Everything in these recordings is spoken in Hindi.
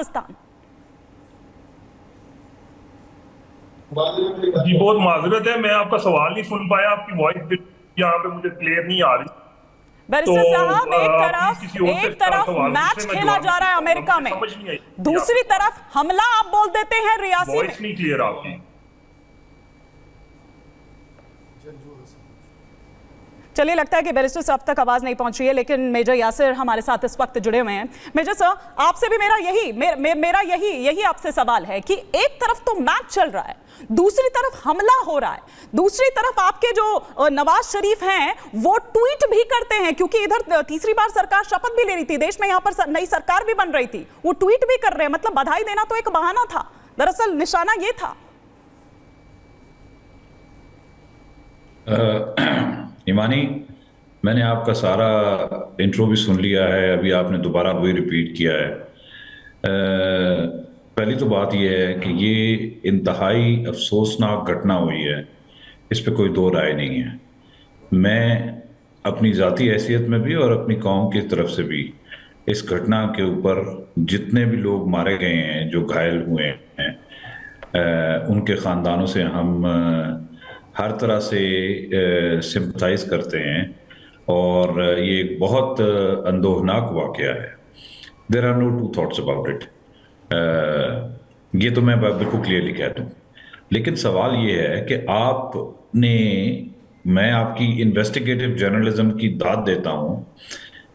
पाकिस्तान? जी बहुत माजरत है, मैं आपका सवाल नहीं सुन पाया, आपकी वॉइस यहाँ पे मुझे क्लियर नहीं आ रही। तो बैरिस्टर साहब, प्लीज किसी और से सवाल मैच पूछे, मैं खेला जवाब जा रहा है अमेरिका मुझे में, समझ नहीं आई दूसरी तरफ हमला आप बोल देते हैं रियासी में। वॉइस नहीं क्लियर आपकी। चलिए, लगता है कि बैरिस्टर साहब तक आवाज नहीं पहुंच रही है, लेकिन मेजर यासिर हमारे साथ इस वक्त जुड़े हुए हैं। मेजर सर, आपसे भी मेरा यही आपसे सवाल है कि एक तरफ तो मैच चल रहा है, दूसरी तरफ हमला हो रहा है, दूसरी तरफ आपके जो नवाज शरीफ हैं वो ट्वीट भी करते हैं, क्योंकि इधर तीसरी बार सरकार शपथ भी ले रही थी, देश में यहाँ पर नई सरकार भी बन रही थी, वो ट्वीट भी कर रहे हैं। मतलब बधाई देना तो एक बहाना था, दरअसल निशाना ये था। ईमानी, मैंने आपका सारा इंट्रो भी सुन लिया है, अभी आपने दोबारा वही रिपीट किया है। पहली तो बात यह है कि ये इंतहाई अफसोसनाक घटना हुई है, इस पे कोई दो राय नहीं है। मैं अपनी ज़ाती हैसियत में भी और अपनी कौम की तरफ से भी इस घटना के ऊपर जितने भी लोग मारे गए हैं, जो घायल हुए हैं, उनके ख़ानदानों से हम हर तरह से सिंपथाइज करते हैं, और ये एक बहुत अंदोहनाक वाक़या है। There are no two thoughts about it, ये तो मैं बिल्कुल क्लियरली कह दूँ। लेकिन सवाल ये है कि आपने, मैं आपकी इन्वेस्टिगेटिव जर्नलिज्म की दाद देता हूँ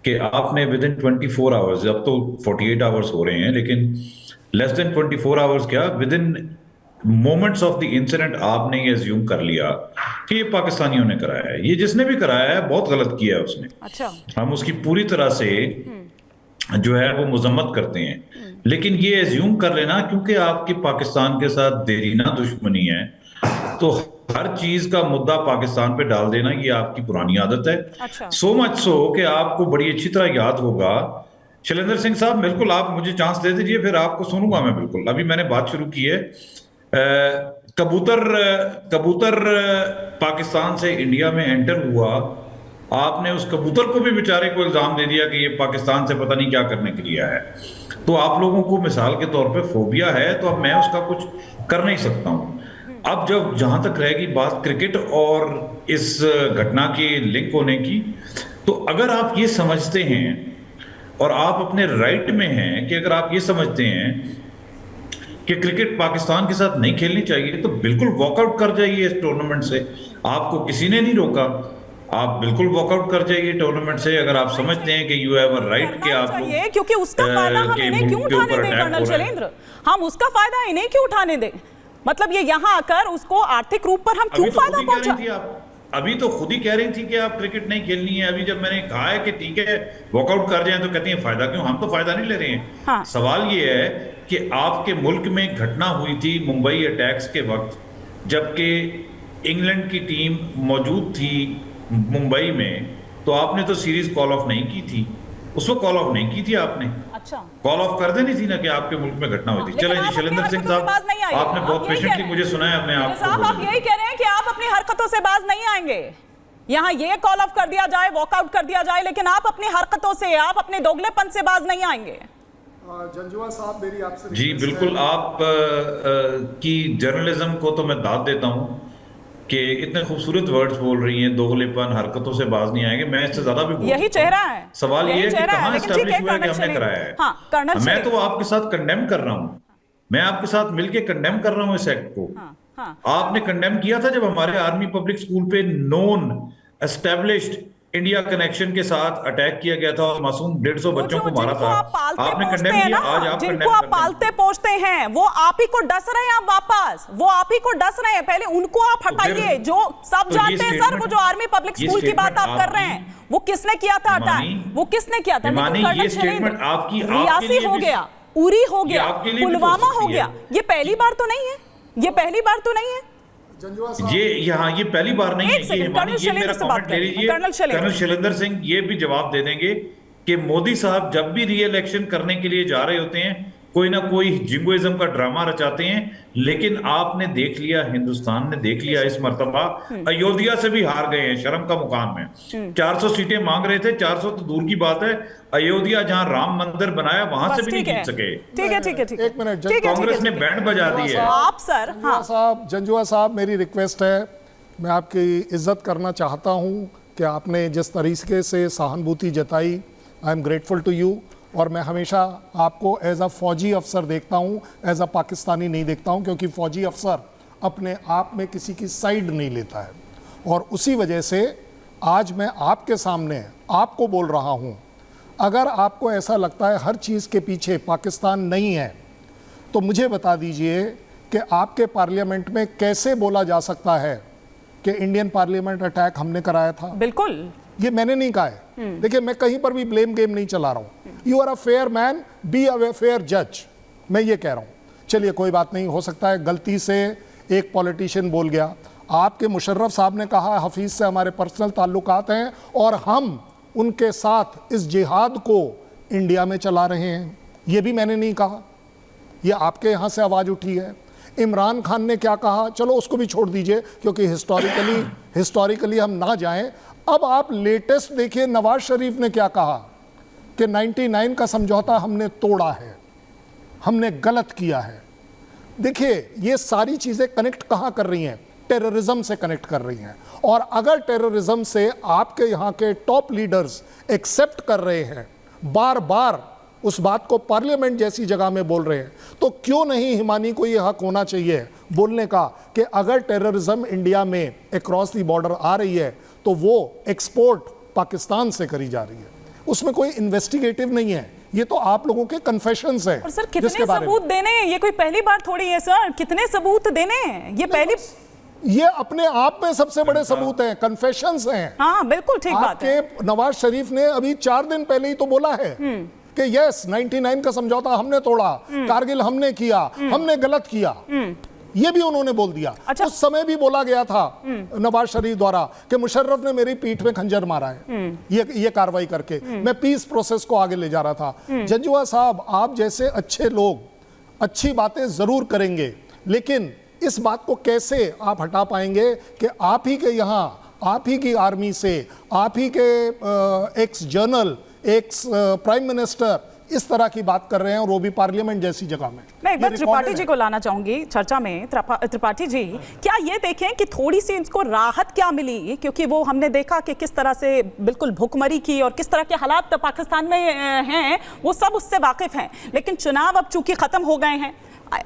कि आपने विद इन 24 आवर्स, अब तो 48 आवर्स हो रहे हैं, लेकिन लेस देन 24 आवर्स क्या, with in moments of the incident आपने ये अज्यूम कर लिया कि ये पाकिस्तानियों ने कराया है। ये जिसने भी कराया है बहुत गलत किया है उसने। अच्छा, हम उसकी पूरी तरह से जो है वो मजम्मत करते हैं, लेकिन ये एज्यूम कर लेना क्योंकि आपकी पाकिस्तान के साथ देरीना दुश्मनी है तो हर चीज का मुद्दा पाकिस्तान पे डाल देना, ये आपकी पुरानी आदत है। अच्छा। सो मच सो कि आपको बड़ी अच्छी तरह याद होगा। शैलेंद्र सिंह साहब, बिल्कुल आप मुझे चांस दे दीजिए, फिर आपको सुनूंगा मैं बिल्कुल। अभी मैंने बात शुरू की है। कबूतर पाकिस्तान से इंडिया में एंटर हुआ, आपने उस कबूतर को भी बेचारे को इल्जाम दे दिया कि ये पाकिस्तान से पता नहीं क्या करने के लिए आया है। तो आप लोगों को मिसाल के तौर पे फोबिया है, तो अब मैं उसका कुछ कर नहीं सकता हूं। अब जब जहां तक रहेगी बात क्रिकेट और इस घटना के लिंक होने की, तो अगर आप ये समझते हैं और आप अपने राइट में हैं कि अगर आप ये समझते हैं कि क्रिकेट पाकिस्तान के साथ नहीं खेलनी चाहिए, तो बिल्कुल वॉकआउट कर जाइए इस टूर्नामेंट से। आपको किसी ने नहीं रोका, आप बिल्कुल वॉकआउट कर जाइए टूर्नामेंट से अगर आप समझते हैं कि यू हैव अ राइट कि आप, क्योंकि उसका फायदा हम इन्हें क्यों उठाने दें कर्नल शैलेंद्र, हम उसका फायदा इन्हें क्यों उठाने दें? मतलब ये यहाँ आकर उसको आर्थिक रूप पर हम क्यों फायदा पहुंचा? अभी तो खुद ही कह रही थी कि आप क्रिकेट नहीं खेलनी है। अभी जब मैंने कहा है कि ठीक है वॉकआउट कर जाएं, तो कहती हैं फायदा क्यों? हम तो फायदा नहीं ले रहे हैं। हाँ। सवाल ये है कि आपके मुल्क में घटना हुई थी मुंबई अटैक्स के वक्त, जबकि इंग्लैंड की टीम मौजूद थी मुंबई में, तो आपने तो सीरीज कॉल ऑफ नहीं की थी। उस वक्त कॉल ऑफ नहीं की थी आपने। अच्छा, कॉल ऑफ कर देनी थी ना कि आपके मुल्क में घटना हुई थी। चलें जी, शैलेंद्र सिंह साहब, आपने बहुत पेशेंटली मुझे सुना है। अपने आप साहब, आप यही कह रहे हैं कि आप अपनी हरकतों से बाज नहीं आएंगे। यहाँ ये कॉल ऑफ कर दिया जाए, वॉकआउट कर दिया जाए, लेकिन आप अपनी हरकतों से, आप अपने दोगलेपन से बाज नहीं आएंगे। जंजुआ साहब, मेरी आपसे जी बिल्कुल, आप की जर्नलिज्म को तो मैं दाद देता हूँ कि इतने खूबसूरत वर्ड्स बोल रही हैं, दोगलेपन, हरकतों से बाज नहीं आएंगे। मैं इससे ज्यादा भी यही चेहरा है। सवाल ये है कि कहाँ एस्टैब्लिश हुआ कि हमने कराया है। हाँ, कर्नल, मैं तो आपके साथ कंडेम कर रहा हूँ, मैं आपके साथ मिलके कंडेम कर रहा हूँ इस एक्ट को। हाँ, हाँ। आपने कंडेम किया था जब हमारे आर्मी पब्लिक स्कूल पे नोन एस्टैब्लिश्ड इंडिया कनेक्शन के साथ अटैक किया गया था और मासूम 150 बच्चों को मारा था। आपने कंडेम किया, आज आप जिनको आप पालते पोषते हैं वो आप ही को डस रहे हैं। आप वापस वो आप ही को डस रहे हैं, पहले उनको आप हटाइए। जो सब जानते हैं सर, वो जो आर्मी पब्लिक स्कूल की बात आप कर रहे हैं, वो किसने किया था अटैक? वो किसने किया था? ये स्टेटमेंट आपकी रियासी हो गया, उरी हो गया, पुलवामा हो गया। ये पहली बार तो नहीं है, ये पहली बार तो नहीं है। ये यहाँ ये पहली बार नहीं है। ये मेरा कमेंट ले लीजिए। कर्नल शैलेंद्र सिंह ये भी जवाब दे देंगे कि मोदी साहब जब भी री इलेक्शन करने के लिए जा रहे होते हैं, कोई ना कोई जिंगोइज्म का ड्रामा रचाते हैं। लेकिन आपने देख लिया, हिंदुस्तान ने देख लिया इस मर्तबा अयोध्या से भी हार गए हैं शर्म का मुकाम है। 400 सीटें मांग रहे थे, 400 तो दूर की बात है, अयोध्या जहां राम मंदिर बनाया वहां से भी नहीं जीत सके। ठीक है ठीक है ठीक है, एक मिनट, कांग्रेस ने बैंड बजा दी है। आप सर, हाँ जंजुआ साहब, मेरी रिक्वेस्ट है, मैं आपकी इज्जत करना चाहता हूं कि आपने जिस तरीके से सहानुभूति जताई, I am grateful to you. और मैं हमेशा आपको एज अ फौजी अफसर देखता हूं, एज अ पाकिस्तानी नहीं देखता हूं, क्योंकि फौजी अफसर अपने आप में किसी की साइड नहीं लेता है। और उसी वजह से आज मैं आपके सामने आपको बोल रहा हूं, अगर आपको ऐसा लगता है हर चीज़ के पीछे पाकिस्तान नहीं है, तो मुझे बता दीजिए कि आपके पार्लियामेंट में कैसे बोला जा सकता है कि इंडियन पार्लियामेंट अटैक हमने कराया था। बिल्कुल, ये मैंने नहीं कहा है। देखिए, मैं कहीं पर भी ब्लेम गेम नहीं चला रहा हूं। You are a fair man, be a fair जज, मैं ये कह रहा हूं। चलिए कोई बात नहीं, हो सकता है गलती से एक पॉलिटिशियन बोल गया। आपके मुशर्रफ साहब ने कहा हफीज से हमारे पर्सनल ताल्लुकात हैं और हम उनके साथ इस जिहाद को इंडिया में चला रहे हैं, ये भी मैंने नहीं कहा, ये आपके यहाँ से आवाज़ उठी है। इमरान खान ने क्या कहा, चलो उसको भी छोड़ दीजिए, क्योंकि हिस्टोरिकली हम ना जाएं। अब आप लेटेस्ट देखिए, नवाज शरीफ ने क्या कहा कि 99 का समझौता हमने तोड़ा है, हमने गलत किया है। देखिए, ये सारी चीज़ें कनेक्ट कहाँ कर रही हैं? टेररिज्म से कनेक्ट कर रही हैं। और अगर टेररिज्म से आपके यहाँ के टॉप लीडर्स एक्सेप्ट कर रहे हैं, बार बार उस बात को पार्लियामेंट जैसी जगह में बोल रहे हैं, तो क्यों नहीं हिमानी को ये हक होना चाहिए बोलने का कि अगर टेररिज्म इंडिया में अक्रॉस दी बॉर्डर आ रही है तो वो एक्सपोर्ट पाकिस्तान से करी जा रही है, उसमें कोई इन्वेस्टिगेटिव नहीं है। ये तो आप लोगों के कन्फेशंस हैं। और सर कितने सबूत देने हैं? ये कोई पहली बार थोड़ी है सर, कितने सबूत देने हैं? ये पहली, ये अपने आप में सबसे बड़े सबूत हैं, कन्फेशंस हैं। हाँ बिल्कुल ठीक बात है। आपके नवाज शरीफ ने अभी 4 दिन पहले ही तो बोला है कि यस 99 का समझौता हमने तोड़ा, कारगिल हमने किया, हमने गलत किया, ये भी उन्होंने बोल दिया। अच्छा। उस समय भी बोला गया था नवाज शरीफ द्वारा कि मुशर्रफ ने मेरी पीठ में खंजर मारा है ये कार्रवाई करके, मैं पीस प्रोसेस को आगे ले जा रहा था। जंजुआ साहब, आप जैसे अच्छे लोग अच्छी बातें जरूर करेंगे, लेकिन इस बात को कैसे आप हटा पाएंगे कि आप ही के यहाँ, आप ही की आर्मी से, आप ही के x general, ex prime minister इस तरह की बात कर रहे हैं, और वो भी पार्लियामेंट जैसी जगह में। मैं एक बार त्रिपाठी जी को लाना चाहूंगी चर्चा में। त्रिपाठी जी, क्या ये देखें कि थोड़ी सी इनको राहत क्या मिली, क्योंकि वो हमने देखा कि किस तरह से बिल्कुल भुखमरी की और किस तरह के हालात पाकिस्तान में हैं, वो सब उससे वाकिफ हैं। लेकिन चुनाव अब चूंकि खत्म हो गए हैं,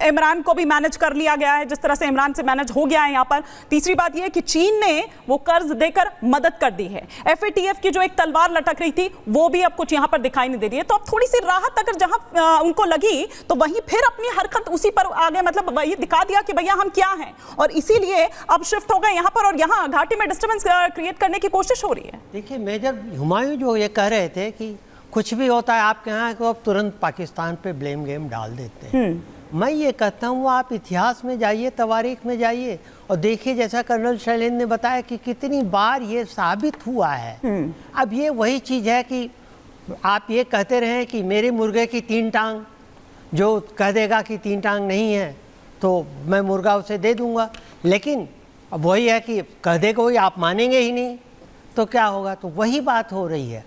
इमरान को भी मैनेज कर लिया गया है जिस तरह से इमरान से मैनेज हो गया है यहाँ पर। तीसरी बात यह कि चीन ने वो कर्ज देकर मदद कर दी है। FATF की जो एक तलवार लटक रही थी वो भी अब कुछ यहाँ पर दिखाई नहीं दे रही है। तो अब थोड़ी सी राहत अगर जहां उनको लगी तो वहीं फिर अपनी हरकत उसी पर आ गए, मतलब वही दिखा दिया कि भैया हम क्या हैं, और इसीलिए अब शिफ्ट हो गए यहाँ पर और यहाँ घाटी में डिस्टर्बेंस क्रिएट करने की कोशिश हो रही है। देखिए, मेजर हुमायूं जो ये कह रहे थे कि कुछ भी होता है आपके यहाँ तो अब तुरंत पाकिस्तान पे ब्लेम गेम डाल देते हैं। मैं ये कहता हूँ आप इतिहास में जाइए, तवारीख में जाइए और देखिए, जैसा कर्नल शैलेंद्र ने बताया कि कितनी बार ये साबित हुआ है। अब ये वही चीज़ है कि आप ये कहते रहे कि मेरे मुर्गे की 3 टांग, जो कह देगा कि 3 टांग नहीं है तो मैं मुर्गा उसे दे दूंगा, लेकिन अब वही है कि कह देगा वही, आप मानेंगे ही नहीं तो क्या होगा। तो वही बात हो रही है।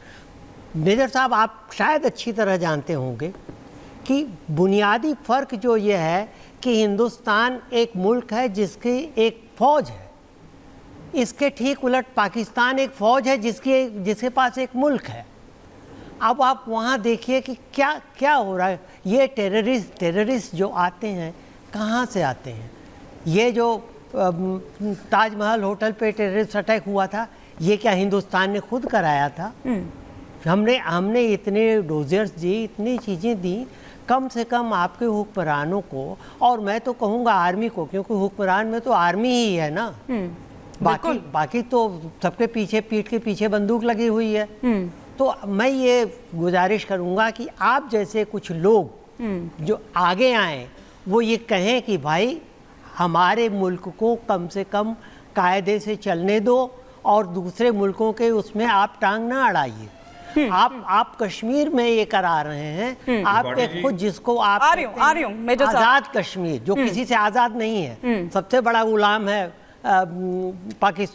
मेजर साहब, आप शायद अच्छी तरह जानते होंगे कि बुनियादी फ़र्क जो ये है कि हिंदुस्तान एक मुल्क है जिसकी एक फ़ौज है, इसके ठीक उलट पाकिस्तान एक फ़ौज है जिसके पास एक मुल्क है। अब आप वहाँ देखिए कि क्या क्या हो रहा है। ये टेररिस्ट जो आते हैं कहाँ से आते हैं? ये जो ताजमहल होटल पे टेररिस्ट अटैक हुआ था, ये क्या हिंदुस्तान ने खुद कराया था? हमने इतने डोजर्स दिए, इतनी चीज़ें दी, कम से कम आपके हुक्मरानों को, और मैं तो कहूँगा आर्मी को, क्योंकि हुक्मरान में तो आर्मी ही है ना, बाकी तो सबके पीछे, पीठ के पीछे बंदूक लगी हुई है। तो मैं ये गुजारिश करूँगा कि आप जैसे कुछ लोग जो आगे आए वो ये कहें कि भाई हमारे मुल्क को कम से कम कायदे से चलने दो और दूसरे मुल्कों के उसमें आप टांग ना अड़ाइए। आप कश्मीर में ये करा रहे हैं, आपके खुद जिसको आप आ रही हूँ मेजर साहब। आजाद कश्मीर जो किसी से आजाद नहीं है, सबसे बड़ा गुलाम है पाकिस्तान।